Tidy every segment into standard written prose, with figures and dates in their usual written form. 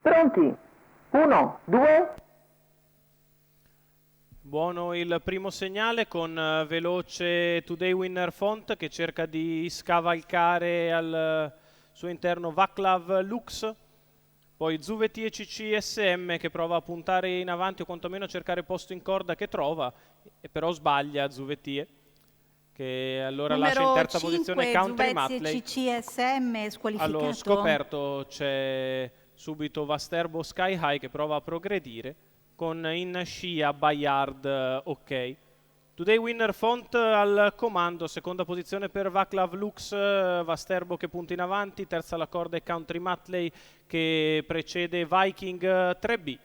Pronti? 1, 2. Buono il primo segnale con veloce Today Winner Font che cerca di scavalcare al suo interno Vaclav Lux, poi Zuvetti e CCSM che prova a puntare in avanti o quantomeno a cercare posto in corda che trova, e però sbaglia Zuvetti, che allora lascia in Numero terza posizione 5, Country Zuvezzi e Matley. CCSM squalificato. Allo scoperto c'è subito Vasterbo Sky High che prova a progredire con in scia Bayard ok. Today Winner Font al comando, seconda posizione per Vaclav Lux, Vasterbo che punta in avanti, terza la corda è Country Matley che precede Viking 3B.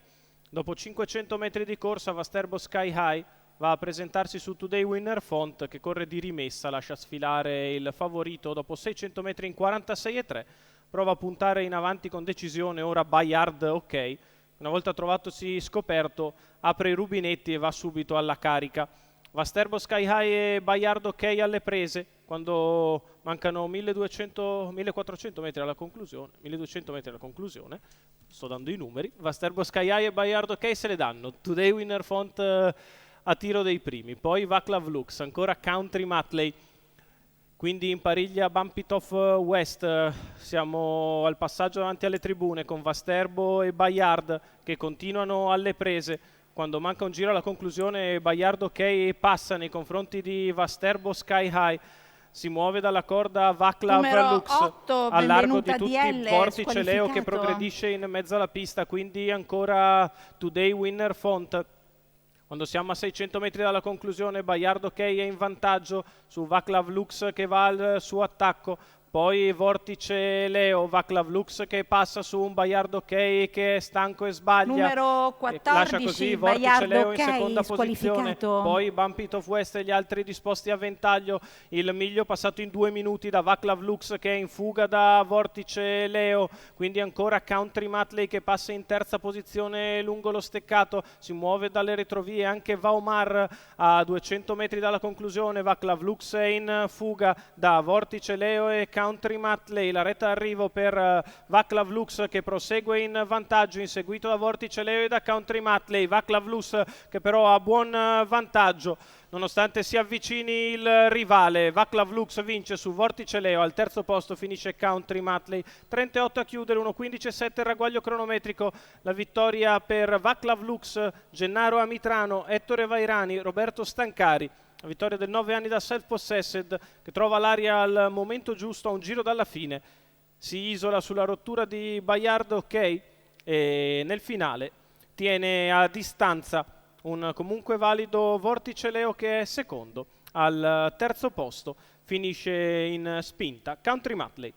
Dopo 500 metri di corsa Vasterbo Sky High va a presentarsi su Today Winner Font che corre di rimessa, lascia sfilare il favorito dopo 600 metri in 46,3, prova a puntare in avanti con decisione, ora Bayard ok. Una volta trovatosi scoperto, apre i rubinetti e va subito alla carica. Vasterbo Sky High e Bayard ok alle prese, quando mancano 1400 metri alla conclusione, 1200 metri alla conclusione, sto dando i numeri, Vasterbo Sky High e Bayard ok se le danno. Today Winner Font a tiro dei primi, poi Vaclav Lux, ancora Country Matley, quindi in pariglia Bumpitoff West. Siamo al passaggio davanti alle tribune con Vasterbo e Bayard che continuano alle prese. Quando manca un giro alla conclusione Bayard ok passa nei confronti di Vasterbo Sky High. Si muove dalla corda Vaclav Numero Lux 8, al largo di tutti, DL, Vortice Leo che squalificato. progredisce in mezzo alla pista, quindi ancora Today Winner Font. Quando siamo a 600 metri dalla conclusione, Bayard ok è in vantaggio su Vaclav Lux che va al suo attacco. Poi Vortice Leo, Vaclav Lux che passa su un Bayard ok che è stanco e sbaglia. Numero Lascia così 14, Vortice Bayard Leo in ok, seconda posizione. squalificato. Poi Bumpitoff West e gli altri disposti a ventaglio. Il miglio passato in 2 minuti da Vaclav Lux che è in fuga da Vortice Leo. Quindi ancora Country Matley che passa in terza posizione lungo lo steccato. Si muove dalle retrovie anche Vaumar a 200 metri dalla conclusione. Vaclav Lux è in fuga da Vortice Leo e Country Matley. La retta d'arrivo per Vaclav Lux che prosegue in vantaggio, inseguito da Vortice Leo e da Country Matley. Vaclav Lux che però ha buon vantaggio nonostante si avvicini il rivale. Vaclav Lux vince su Vortice Leo, al terzo posto finisce Country Matley. 38 a chiudere, 1.15.7 il ragguaglio cronometrico. La vittoria per Vaclav Lux, Gennaro Amitrano, Ettore Vairani, Roberto Stancari. La vittoria del 9 anni da self-possessed che trova l'aria al momento giusto a un giro dalla fine. Si isola sulla rottura di Bayard ok e nel finale tiene a distanza un comunque valido Vortice Leo che è secondo. Al terzo posto finisce in spinta Country Matley.